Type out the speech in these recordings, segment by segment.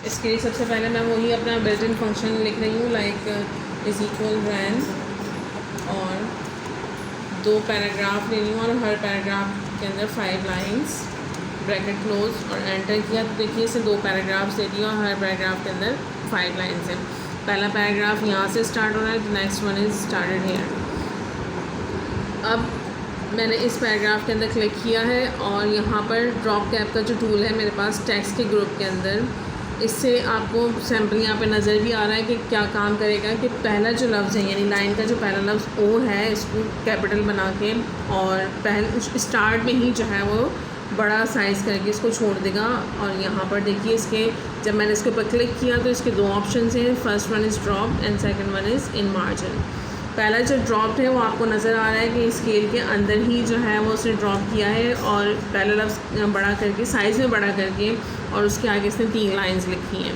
इसके लिए सबसे पहले मैं वही अपना बिल्ट इन फंक्शन लिख रही हूँ, लाइक इज़ इक्वल रैन, और 2 पैराग्राफ ले रही हूँ और हर पैराग्राफ के अंदर 5 लाइंस, ब्रैकेट क्लोज और एंटर किया। तो देखिए इसे 2 पैराग्राफ्स दे दिया और हर पैराग्राफ के अंदर 5 लाइंस हैं। पहला पैराग्राफ यहाँ से स्टार्ट हो रहा है, तो next one is started here. अब मैंने इस पैराग्राफ के अंदर क्लिक किया है और यहाँ पर ड्रॉप कैप का जो टूल है मेरे पास टेक्स्ट के ग्रुप के अंदर, इससे आपको सैम्पल यहाँ पे नज़र भी आ रहा है कि क्या काम करेगा कि पहला जो लफ्ज़ है यानी लाइन का जो पहला लफ्ज़ ओ है, इसको कैपिटल बना के और पहले स्टार्ट में ही जो है वो बड़ा साइज़ करके इसको छोड़ देगा। और यहाँ पर देखिए इसके जब मैंने इसके ऊपर क्लिक किया तो इसके 2 ऑप्शन हैं, first one is drop and second one is in margin. पहला जो ड्रॉप है वो आपको नज़र आ रहा है कि स्केल के अंदर ही जो है वो उसने ड्रॉप किया है और पहला लफ्ज़ बड़ा करके साइज़ में बड़ा करके और उसके आगे इसने 3 लाइंस लिखी हैं।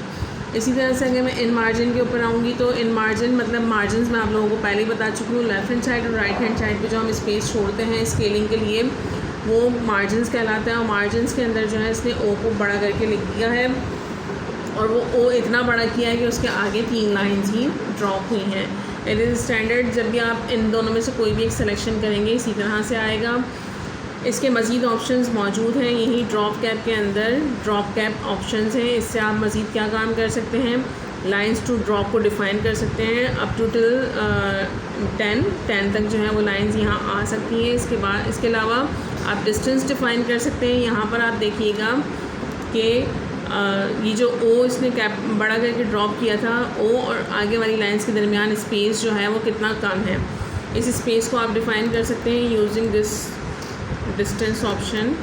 इसी तरह से अगर मैं इन मार्जिन के ऊपर आऊँगी तो इन मार्जिन मतलब मार्जिन मैं आप लोगों को पहले ही बता चुकी हूँ, लेफ़्ट हैंड साइड और राइट हैंड साइड पे जो हम स्पेस छोड़ते हैं स्केलिंग के लिए वो मार्जिन्स कहलाता है। और मार्जिन्स के अंदर जो है इसने ओ को बड़ा करके लिख दिया है और वो ओ इतना बड़ा किया है कि उसके आगे 3 लाइंस ही ड्रॉप हुई हैं। इट इज़ स्टैंडर्ड, जब भी आप इन दोनों में से कोई भी एक सिलेक्शन करेंगे इसी तरह से आएगा। इसके मज़ीद ऑप्शंस मौजूद हैं, यही ड्रॉप कैप के अंदर ड्रॉप कैप ऑप्शंस हैं। इससे आप मज़ीद क्या काम कर सकते हैं, लाइंस टू ड्रॉप को डिफ़ाइन कर सकते हैं अप टू टिल 10 तक जो है वो लाइंस यहाँ आ सकती हैं। इसके अलावा आप डिस्टेंस डिफ़ाइन कर सकते हैं। यहाँ पर आप देखिएगा कि ये जो ओ इसने कैप बड़ा करके ड्रॉप किया था, ओ और आगे वाली लाइंस के दरमियान स्पेस जो है वो कितना कम है, इस स्पेस को आप डिफ़ाइन कर सकते हैं using this distance option.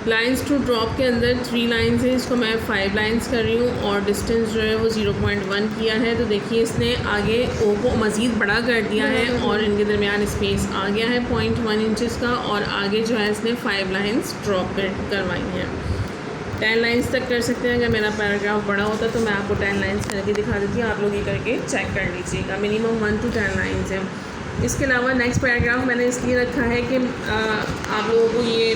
Lines to drop के अंदर 3 लाइंस हैं, इसको मैं 5 लाइंस कर रही हूँ और डिस्टेंस जो है वो 0.1 किया है। तो देखिए इसने आगे ओ को मज़ीद बड़ा कर दिया है और इनके दरमियान स्पेस आ गया है 0.1 इंचज़ का और आगे जो है इसने 5 लाइंस ड्रॉप करवाई हैं। 10 लाइंस तक कर सकते हैं। अगर मेरा पैराग्राफ बड़ा होता तो मैं आपको 10 लाइंस करके दिखा देती हूँ, आप लोग ये करके चेक कर लीजिएगा। मिनिमम 1 to 10 लाइंस है। इसके अलावा नेक्स्ट पैराग्राफ मैंने इसलिए रखा है कि आप लोगों को ये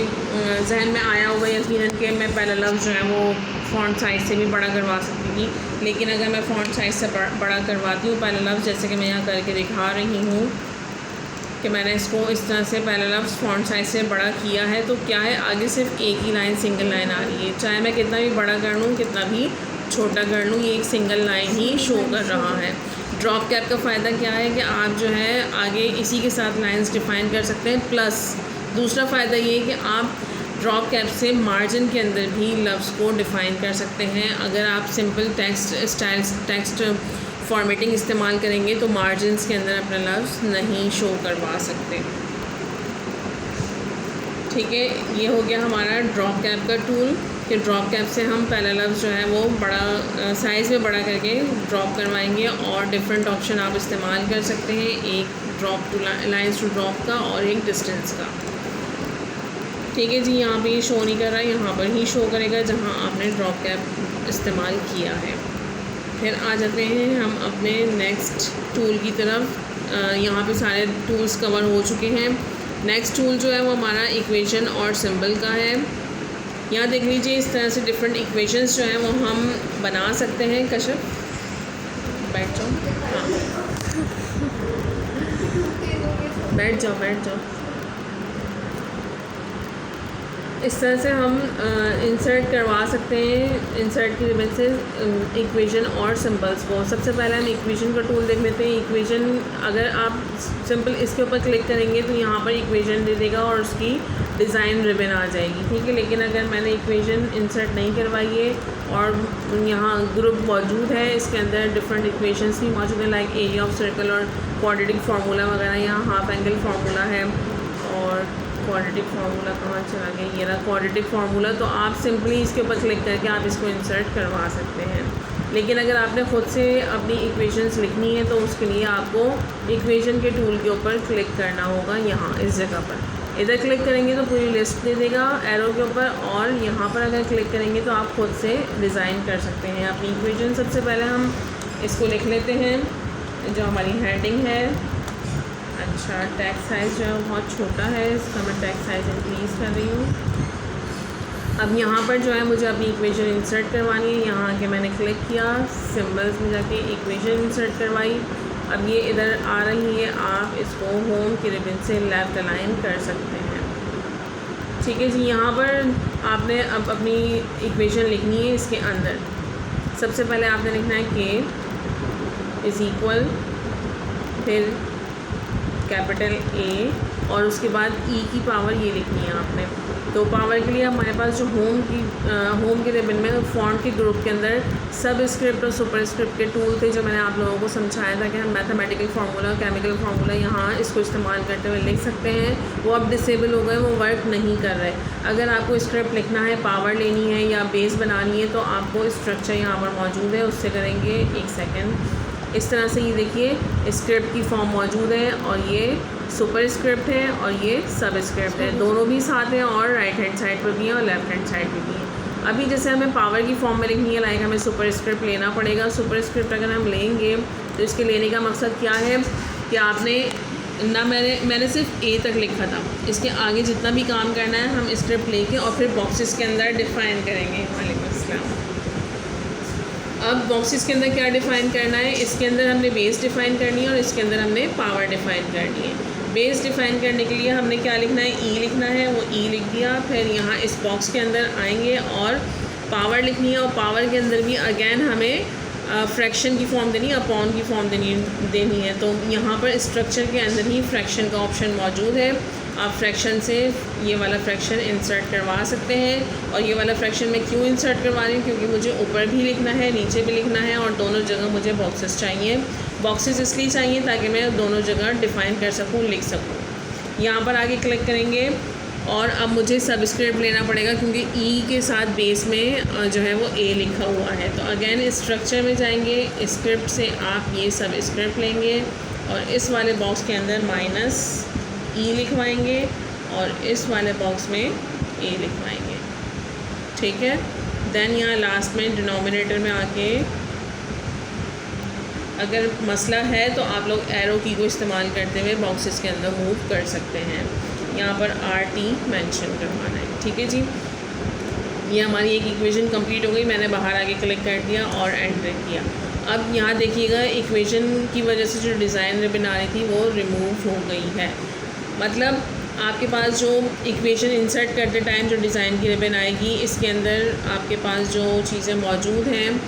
जहन में आया होगा यकीनन कि मैं पहला लफ्ज़ जो है वो फ़ॉन्ट साइज़ से भी बड़ा करवा सकती थी, लेकिन अगर मैं फ़ॉन्ट साइज़ से बड़ा करवाती हूँ पहला लफ्ज़, जैसे कि मैं यहाँ करके दिखा रही हूँ कि मैंने इसको इस तरह से पहला लफ्ज़ फ़ॉन्ट साइज़ से बड़ा किया है, तो क्या है आगे सिर्फ एक ही लाइन सिंगल लाइन आ रही है। चाहे मैं कितना भी बड़ा कर लूँ कितना भी छोटा कर लूँ, ये एक सिंगल लाइन ही शो कर रहा है। ड्रॉप कैप का फ़ायदा क्या है कि आप जो है आगे इसी के साथ लाइंस डिफ़ाइन कर सकते हैं। प्लस दूसरा फ़ायदा ये है कि आप ड्रॉप कैप से मार्जिन के अंदर भी लफ्ज़ को डिफ़ाइन कर सकते हैं। अगर आप सिंपल टेक्स्ट फॉर्मेटिंग इस्तेमाल करेंगे तो मार्जिन्स के अंदर अपना लफ्ज़ नहीं शो करवा सकते। ठीक है, ये हो गया हमारा ड्रॉप कैप का टूल कि ड्रॉप कैप से हम पहला लफ्ज़ जो है वो बड़ा साइज़ में बड़ा करके ड्रॉप करवाएंगे और डिफरेंट ऑप्शन आप इस्तेमाल कर सकते हैं, एक drop to lines to drop का और एक डिस्टेंस का। ठीक है जी, यहाँ पे ये शो नहीं कर रहा है, यहाँ पर ही शो करेगा जहाँ आपने ड्रॉप कैप इस्तेमाल किया है। फिर आ जाते हैं हम अपने नेक्स्ट टूल की तरफ। यहाँ पे सारे टूल्स कवर हो चुके हैं। नेक्स्ट टूल जो है वो हमारा इक्वेशन और सिंबल का है। यहाँ देख लीजिए इस तरह से डिफरेंट इक्वेशंस जो हैं वो हम बना सकते हैं। कश्यप बैठ जाओ, हाँ बैठ जाओ। इस तरह से हम इंसर्ट करवा सकते हैं, इंसर्ट की मदद से इक्वेशन और सिंबल्स को। सबसे पहले हम इक्वेशन का टूल देख लेते हैं। इक्वेशन अगर आप सिंपल इसके ऊपर क्लिक करेंगे तो यहाँ पर इक्वेशन दे देगा और उसकी डिज़ाइन रिबन आ जाएगी। ठीक है, लेकिन अगर मैंने इक्वेशन इंसर्ट नहीं करवाई है और यहाँ ग्रुप मौजूद है, इसके अंदर डिफरेंट इक्वेशंस भी मौजूद हैं लाइक एरिया ऑफ सर्कल और क्वाड्रेटिक फार्मूला वगैरह। यहाँ हाफ एंगल फार्मूला है और क्वाड्रेटिक फार्मूला कहाँ चला गया, ये रहा क्वाड्रेटिक फार्मूला। तो आप सिंपली इसके ऊपर क्लिक करके आप इसको इंसर्ट करवा सकते हैं। लेकिन अगर आपने ख़ुद से अपनी इक्वेशंस लिखनी है तो उसके लिए आपको इक्वेशन के टूल के ऊपर क्लिक करना होगा। यहाँ इस जगह पर इधर क्लिक करेंगे तो पूरी लिस्ट दे देगा एरो के ऊपर, और यहाँ पर अगर क्लिक करेंगे तो आप ख़ुद से डिज़ाइन कर सकते हैं अपनी इक्वेशन। सबसे पहले हम इसको लिख लेते हैं, जो हमारी हेडिंग है। अच्छा, टेक्स्ट साइज़ जो है बहुत छोटा है, इसका मैं टेक्स्ट साइज़ इंक्रीज़ कर रही हूँ। अब यहाँ पर जो है मुझे अपनी इक्वेशन इंसर्ट करवानी है। यहाँ आके मैंने क्लिक किया, सिंबल्स में जाके इक्वेशन इंसर्ट करवाई। अब ये इधर आ रही है, आप इसको होम के रिबन से लेफ़्ट अलाइन कर सकते हैं। ठीक है जी। यहाँ पर आपने अब अपनी इक्वेशन लिखनी है। इसके अंदर सबसे पहले आपने लिखना है k इज़ इक्वल, फिर कैपिटल A, और उसके बाद e की पावर ये लिखनी है आपने। तो पावर के लिए हमारे पास जो होम के रिबन में फॉन्ट के ग्रुप के अंदर सब स्क्रिप्ट और सुपर स्क्रिप्ट के टूल थे, जो मैंने आप लोगों को समझाया था कि हम मैथमेटिकल फार्मूला, केमिकल फार्मूला यहाँ इसको इस्तेमाल करते हुए लिख सकते हैं। वो अब डिसेबल हो गए, वो वर्क नहीं कर रहे। अगर आपको स्क्रिप्ट लिखना है, पावर लेनी है या बेस बनानी है, तो आपको स्ट्रक्चर यहाँ पर मौजूद है, उससे करेंगे। एक सेकेंड। इस तरह से ये देखिए स्क्रिप्ट की फॉर्म मौजूद है, और ये सुपर स्क्रिप्ट है और ये सब स्क्रिप्ट है, दोनों भी साथ हैं, और राइट हैंड साइड पर भी है और लेफ़्ट हैंड साइड पर भी है। अभी जैसे हमें पावर की फॉर्म में लिखनी है, लाइक हमें सुपर स्क्रिप्ट लेना पड़ेगा। सुपर स्क्रिप्ट अगर हम लेंगे तो इसके लेने का मकसद क्या है कि आपने ना, मैंने सिर्फ ए तक लिखा था, इसके आगे जितना भी काम करना है हम स्क्रिप्ट लेके और फिर बॉक्सेस के अंदर डिफ़ाइन करेंगे। वालेकुम अस्सलाम। अब बॉक्सेस के अंदर क्या डिफ़ाइन करना है, इसके अंदर हमने बेस डिफ़ाइन करनी है और इसके अंदर हमने पावर डिफ़ाइन करनी है। बेस डिफ़ाइन करने के लिए हमने क्या लिखना है, ई लिखना है, वो ई लिख दिया। फिर यहाँ इस बॉक्स के अंदर आएंगे और पावर लिखनी है, और पावर के अंदर भी अगेन हमें फ्रैक्शन की फॉर्म देनी है, अपॉन की फॉर्म देनी है। तो यहाँ पर स्ट्रक्चर के अंदर ही फ्रैक्शन का ऑप्शन मौजूद है। आप फ्रैक्शन से ये वाला फ्रैक्शन इंसर्ट करवा सकते हैं। और ये वाला फ्रैक्शन मैं क्यों इंसर्ट करवा रही हूँ, क्योंकि मुझे ऊपर भी लिखना है, नीचे भी लिखना है, और दोनों जगह मुझे बॉक्सेस चाहिए। बॉक्सेस इसलिए चाहिए ताकि मैं दोनों जगह डिफ़ाइन कर सकूँ, लिख सकूँ। यहाँ पर आगे क्लिक करेंगे, और अब मुझे सब स्क्रिप्ट लेना पड़ेगा, क्योंकि ई के साथ बेस में जो है वो ए लिखा हुआ है। तो अगेन स्ट्रक्चर में जाएंगे, स्क्रिप्ट से आप ये सब स्क्रिप्ट लेंगे और इस वाले बॉक्स के अंदर माइनस ई लिखवाएंगे और इस वाले बॉक्स में ए लिखवाएंगे। ठीक है। देन यहाँ लास्ट में डिनोमिनेटर में आके अगर मसला है तो आप लोग एरो की को इस्तेमाल करते हुए बॉक्सेस के अंदर मूव कर सकते हैं। यहाँ पर RT मेंशन करवाना है। ठीक है जी। ये हमारी एक इक्वेशन कंप्लीट हो गई। मैंने बाहर आके क्लिक कर दिया और एंटर किया। अब यहाँ देखिएगा इक्वेशन की वजह से जो डिज़ाइन रिबन आ रही थी वो रिमूव हो गई है। मतलब आपके पास जो इक्वेशन इंसर्ट करते टाइम जो डिज़ाइन की रिबन आएगी, इसके अंदर आपके पास जो चीज़ें मौजूद हैं,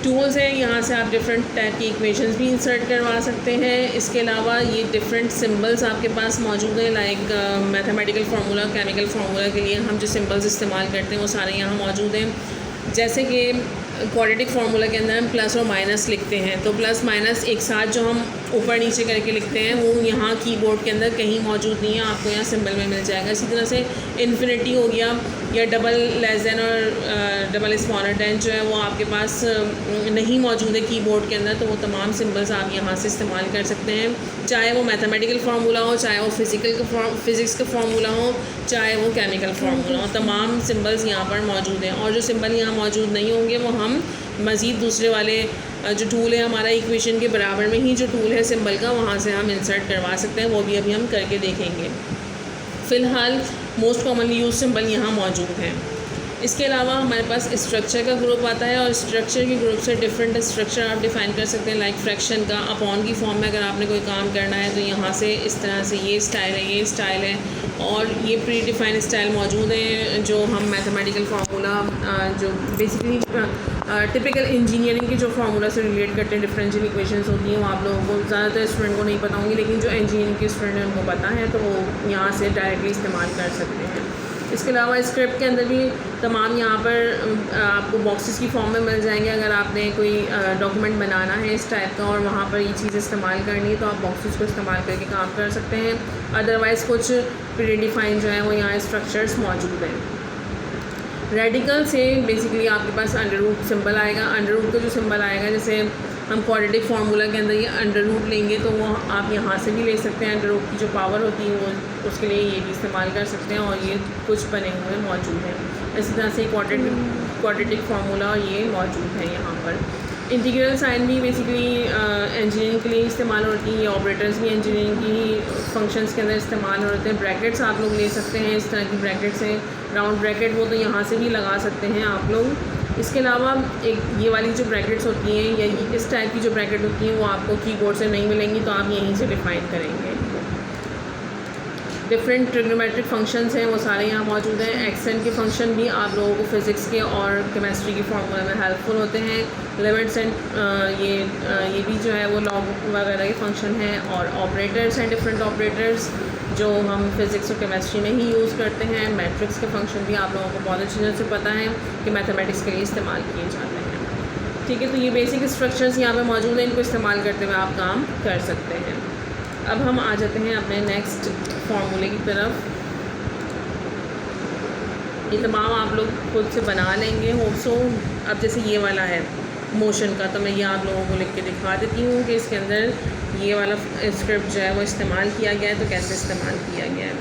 टूल्स हैं, यहाँ से आप डिफरेंट टाइप की इक्वेशंस भी इंसर्ट करवा सकते हैं। इसके अलावा ये डिफरेंट सिंबल्स आपके पास मौजूद हैं, like mathematical formula, chemical formula के लिए हम जो सिंबल्स इस्तेमाल करते हैं वो सारे यहाँ मौजूद हैं। जैसे कि क्वाड्रेटिक फार्मूला के अंदर हम प्लस और माइनस लिखते हैं, तो प्लस माइनस एक साथ जो हम ऊपर नीचे करके लिखते हैं वो यहाँ कीबोर्ड के अंदर कहीं मौजूद नहीं है, आपको यहाँ सिंबल में मिल जाएगा। इसी तरह से इन्फिनिटी हो गया, या डबल लेस देन और डबल स्मॉलर देन जो है वो आपके पास नहीं मौजूद है कीबोर्ड के अंदर, तो वो तमाम सिंबल्स आप यहाँ से इस्तेमाल कर सकते हैं। चाहे वो मैथमेटिकल फार्मूला हो, चाहे वो फिज़िक्स का फार्मूला हो, चाहे वो केमिकल फार्मूला हो, तमाम सिंबल्स यहाँ पर मौजूद हैं। और जो सिंबल यहाँ मौजूद नहीं होंगे वो हम मज़ीद दूसरे वाले जो टूल है हमारा इक्वेशन के बराबर में ही जो टूल है सिंबल का, वहाँ से हम इंसर्ट करवा सकते हैं। वो भी अभी हम करके देखेंगे। फ़िलहाल मोस्ट कॉमनली यूज सिंबल यहाँ मौजूद हैं। इसके अलावा हमारे पास स्ट्रक्चर का ग्रुप आता है, और स्ट्रक्चर के ग्रुप से डिफरेंट स्ट्रक्चर आप डिफ़ाइन कर सकते हैं, लाइक फ्रैक्शन का अपॉन की फॉर्म में अगर आपने कोई काम करना है तो यहाँ से इस तरह से ये स्टाइल है, ये स्टाइल है, और ये प्री डिफाइंड स्टाइल मौजूद है जो हम मैथमेटिकल फार्मूला जो बेसिकली टिपिकल इंजीनियरिंग के जो फार्मूला से रिलेट करते हैं, डिफरेंशियल इक्वेशंस होती हैं, वो आप लोगों को ज़्यादातर स्टूडेंट को नहीं पता होंगी, लेकिन जो इंजीनियरिंग के स्टूडेंट हैं उनको पता है, तो वो यहाँ से डायरेक्टली इस्तेमाल कर सकते हैं। इसके अलावा स्क्रिप्ट के अंदर भी तमाम यहाँ पर आपको बॉक्सेस की फॉर्म में मिल जाएंगे। अगर आपने कोई डॉक्यूमेंट बनाना है इस टाइप का और वहाँ पर ये चीज़ इस्तेमाल करनी है तो आप बॉक्सेस को इस्तेमाल करके काम कर सकते हैं। अदरवाइज़ कुछ प्री डिफाइन जो है वो यहाँ स्ट्रक्चर्स मौजूद हैं। रेडिकल से बेसिकली आपके पास अंडर रूट सिंबल आएगा। अंडर रूट का जो सिंबल आएगा, जैसे हम क्वाड्रेटिक फार्मूला के अंदर ये अंडर रूट लेंगे तो वो आप यहाँ से भी ले सकते हैं। अंडर रूट की जो पावर होती है वो उसके लिए ये भी इस्तेमाल कर सकते हैं, और ये कुछ बने हुए मौजूद हैं। इसी तरह से क्वाड्रेटिक फार्मूला ये मौजूद है यहाँ पर। इंटीग्रल साइन भी बेसिकली इंजीनियरिंग के लिए इस्तेमाल होती है। ऑपरेटर्स भी इंजीनियरिंग की फंक्शंस के अंदर इस्तेमाल होते हैं। ब्रैकेट्स आप लोग ले सकते हैं, इस तरह की ब्रैकेट्स हैं राउंड ब्रैकेट वो तो यहाँ से भी लगा सकते हैं आप लोग। इसके अलावा एक ये वाली जो ब्रैकेट्स होती हैं या इस टाइप की जो ब्रैकेट होती हैं वो आपको कीबोर्ड से नहीं मिलेंगी, तो आप यहीं से डिफ़ाइन करेंगे। डिफरेंट ट्रिग्नोमेट्रिक फंक्शंस हैं वो सारे यहाँ मौजूद हैं। एक्सटेंड के फंक्शन भी आप लोगों को फ़िज़िक्स के और केमिस्ट्री के फार्मूला में हेल्पफुल होते हैं। लिमिट्स एंड ये भी जो है वो लॉग वगैरह के फंक्शन हैं। और ऑपरेटर्स हैं, डिफरेंट ऑपरेटर्स जो हम फिज़िक्स और केमिस्ट्री में ही यूज़ करते हैं। मैट्रिक्स के फंक्शन भी आप लोगों को बहुत अच्छी तरह से पता है कि मैथमेटिक्स के लिए इस्तेमाल किए जाते हैं। ठीक है, तो ये बेसिक स्ट्रक्चर्स यहाँ पे मौजूद हैं, इनको इस्तेमाल करते हुए आप काम कर सकते हैं। अब हम आ जाते हैं अपने नेक्स्ट फार्मूले की तरफ। ये तमाम आप लोग खुद से बना लेंगे होप सो। अब जैसे ये वाला है मोशन का, तो मैं ये आप लोगों को लिख के दिखा देती हूँ कि इसके अंदर ये वाला स्क्रिप्ट जो है वो इस्तेमाल किया गया है, तो कैसे इस्तेमाल किया गया है।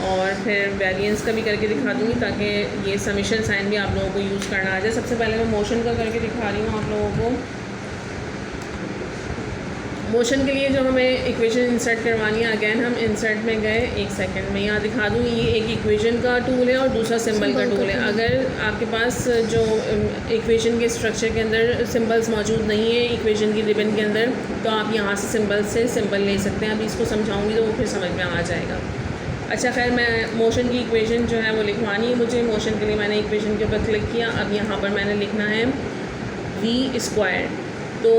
और फिर वेरिएंस का भी करके दिखा दूँगी ताकि ये समीशन साइन भी आप लोगों को यूज़ करना आ जाए। सबसे पहले मैं मोशन का करके दिखा रही हूँ आप लोगों को। मोशन के लिए जो हमें इक्वेशन इंसर्ट करवानी है, अगेन हम इंसर्ट में गए, एक सेकंड में यहाँ दिखा दूँगी। ये एक इक्वेशन का टूल है और दूसरा सिंबल का टूल है। अगर आपके पास जो इक्वेशन के स्ट्रक्चर के अंदर सिंबल्स मौजूद नहीं है इक्वेशन की रिबन के अंदर, तो आप यहाँ से सिंबल ले सकते हैं। अभी इसको समझाऊँगी तो वो फिर समझ में आ जाएगा। अच्छा खैर, मैं मोशन की इक्वेशन जो है वो लिखवानी है मुझे। मोशन के लिए मैंने इक्वेशन के ऊपर क्लिक किया। अब यहाँ पर मैंने लिखना है v²। तो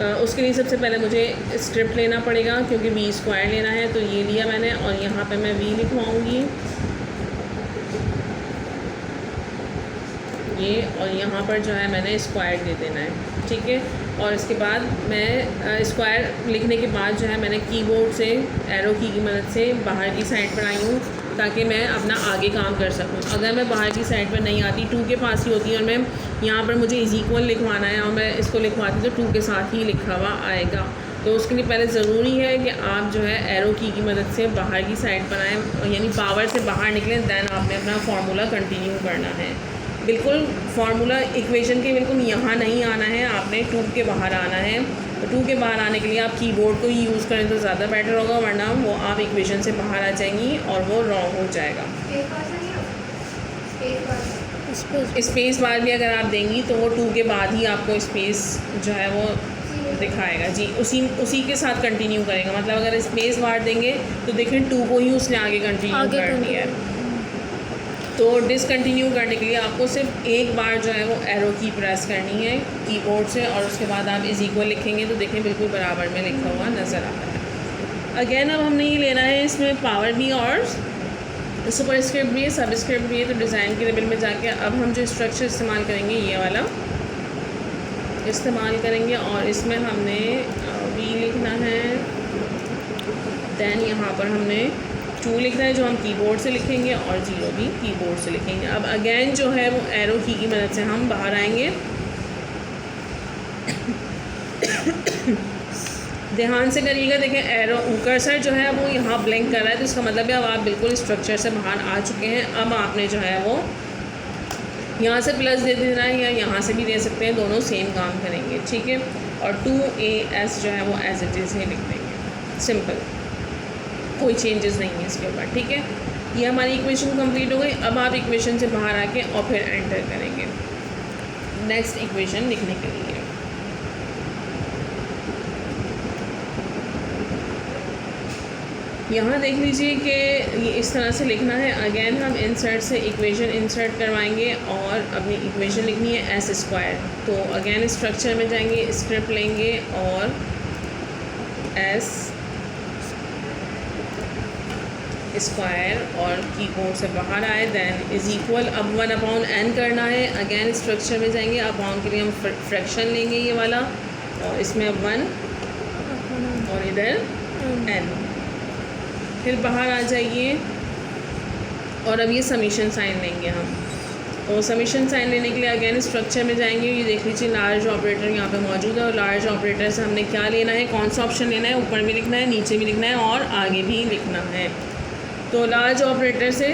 उसके लिए सबसे पहले मुझे स्क्रिप्ट लेना पड़ेगा क्योंकि v² लेना है, तो ये लिया मैंने और यहाँ पे मैं v लिखवाऊँगी ये, और यहाँ पर जो है मैंने स्क्वायर दे देना है। ठीक है, और इसके बाद मैं स्क्वायर लिखने के बाद जो है मैंने कीबोर्ड से एरो की मदद से बाहर की साइड पर आई हूँ ताकि मैं अपना आगे काम कर सकूँ। अगर मैं बाहर की साइड पर नहीं आती, 2 के पास ही होती है और मैं यहाँ पर मुझे = लिखवाना है और मैं इसको लिखवाती तो 2 के साथ ही लिखा हुआ आएगा। तो उसके लिए पहले ज़रूरी है कि आप जो है एरो की मदद से बाहर की साइड पर आएँ, यानी पावर से बाहर निकलें। दैन आपने अपना फार्मूला कंटिन्यू करना है। बिल्कुल फार्मूला इक्वेशन के बिल्कुल यहाँ नहीं आना है, आपने 2 के बाहर आना है। तो 2 के बाहर आने के लिए आप कीबोर्ड को ही यूज़ करें तो ज़्यादा बेटर होगा, वरना वो आप इक्वेशन से बाहर आ जाएंगी और वो रॉन्ग हो जाएगा। स्पेस बार भी अगर आप देंगी तो वो 2 के बाद ही आपको स्पेस जो है वो दिखाएगा। जी, उसी के साथ कंटिन्यू करेगा। मतलब अगर स्पेस बार देंगे तो देखें 2 को ही उसने आगे कंटिन्यू कर दिया है। तो डिसकंटिन्यू करने के लिए आपको सिर्फ एक बार जो है वो एरो की प्रेस करनी है कीबोर्ड से और उसके बाद आप = लिखेंगे तो देखें बिल्कुल बराबर में लिखा हुआ नज़र आ रहा है। अगेन अब हमने ये लेना है इसमें पावर भी और सुपरस्क्रिप्ट भी है, सबस्क्रिप्ट भी है। तो डिज़ाइन के लेवल में जाके अब हम जो स्ट्रक्चर इस्तेमाल करेंगे ये वाला इस्तेमाल करेंगे और इसमें हमने v लिखना है। दैन यहाँ पर हमने 2 लिखना है जो हम कीबोर्ड से लिखेंगे और 0 भी कीबोर्ड से लिखेंगे। अब अगेन जो है वो एरो की मदद से हम बाहर आएंगे। ध्यान से करिएगा, देखें एरो कर्सर जो है वो यहाँ ब्लिंक कर रहा है, तो इसका मतलब है अब आप बिल्कुल स्ट्रक्चर से बाहर आ चुके हैं। अब आपने जो है वो यहाँ से प्लस दे देना है या यहाँ से भी दे सकते हैं, दोनों सेम काम करेंगे। ठीक है, और 2as जो है वो एज इट इज़ ही लिख देंगे, सिंपल, कोई चेंजेस नहीं है इसके ऊपर। ठीक है, ये हमारी इक्वेशन कंप्लीट हो गई। अब आप इक्वेशन से बाहर आके और फिर एंटर करेंगे नेक्स्ट इक्वेशन लिखने के लिए। यहाँ देख लीजिए कि ये इस तरह से लिखना है। अगेन हम इंसर्ट से इक्वेशन इंसर्ट करवाएंगे और अपनी इक्वेशन लिखनी है s²। तो अगेन स्ट्रक्चर में जाएंगे, स्क्रिप्ट लेंगे और s² और कीबोर्ड से बाहर आए। दैन = अब 1/n करना है। अगेन स्ट्रक्चर में जाएंगे, अपॉन के लिए हम फ्रैक्शन लेंगे ये वाला और इसमें 1 और इधर n। फिर बाहर आ जाइए और अब ये समीशन साइन लेंगे हम। और समीशन साइन लेने के लिए अगेन स्ट्रक्चर में जाएंगे। ये देख लीजिए लार्ज ऑपरेटर यहाँ पे मौजूद है और लार्ज ऑपरेटर से हमने क्या लेना है, कौन सा ऑप्शन लेना है, ऊपर भी लिखना है, नीचे भी लिखना है और आगे भी लिखना है। तो लार्ज ऑपरेटर से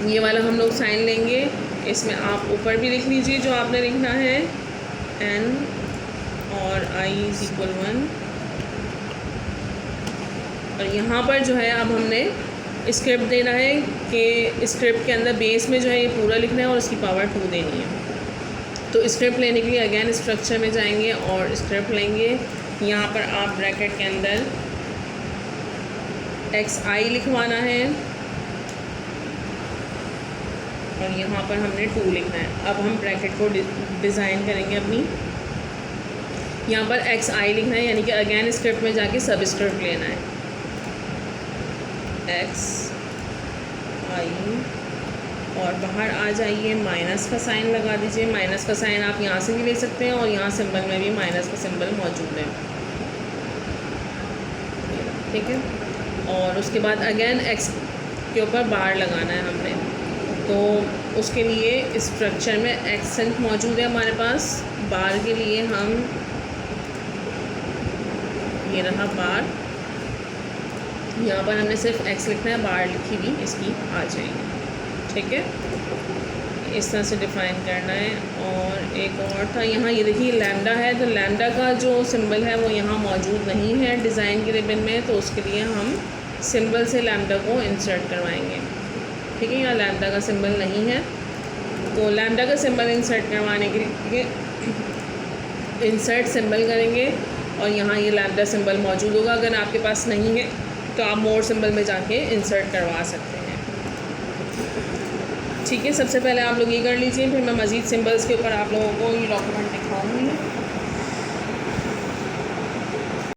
ये वाला हम लोग साइन लेंगे। इसमें आप ऊपर भी लिख लीजिए जो आपने लिखना है, n और i = 1। और यहाँ पर जो है अब हमने स्क्रिप्ट देना है कि स्क्रिप्ट के अंदर बेस में जो है ये पूरा लिखना है और उसकी पावर 2 देनी है। तो स्क्रिप्ट लेने के लिए अगेन स्ट्रक्चर में जाएंगे और स्क्रिप्ट लेंगे। यहाँ पर आप ब्रैकेट के अंदर xi लिखवाना है और यहाँ पर हमने 2 लिखना है। अब हम ब्रैकेट को डिज़ाइन करेंगे अपनी। यहाँ पर xi लिखना है, यानी कि अगेन स्क्रिप्ट में जाके सब स्क्रिप्ट लेना है। xi और बाहर आ जाइए, माइनस का साइन लगा दीजिए। माइनस का साइन आप यहाँ से भी ले सकते हैं और यहाँ सिंबल में भी माइनस का सिंबल मौजूद है, ठीक है। और उसके बाद अगेन x के ऊपर बार लगाना है हमने, तो उसके लिए स्ट्रक्चर में एक्सेंट मौजूद है हमारे पास। बार के लिए हम ये रहा बार, यहाँ पर हमने सिर्फ x लिखना है, बार लिखी भी इसकी आ जाएगी, ठीक है। इस तरह से डिफ़ाइन करना है। और एक और था यहाँ, ये देखिए लैम्डा है, तो लैम्डा का जो सिंबल है वो यहाँ मौजूद नहीं है डिज़ाइन के रिबन में, तो उसके लिए हम सिंबल से लैम्डा को इंसर्ट करवाएंगे, ठीक है। यहाँ लैम्डा का सिंबल नहीं है, तो लैम्डा का सिंबल इंसर्ट करवाने के लिए इंसर्ट सिंबल करेंगे और यहाँ ये लैम्डा सिंबल मौजूद होगा। अगर आपके पास नहीं है तो आप मोर सिंबल में जाके इंसर्ट करवा सकते हैं, ठीक है। सबसे पहले आप लोग ये कर लीजिए, फिर मैं मज़ीद सिंबल्स के ऊपर आप लोगों को ये डॉक्यूमेंट दिखाऊंगी।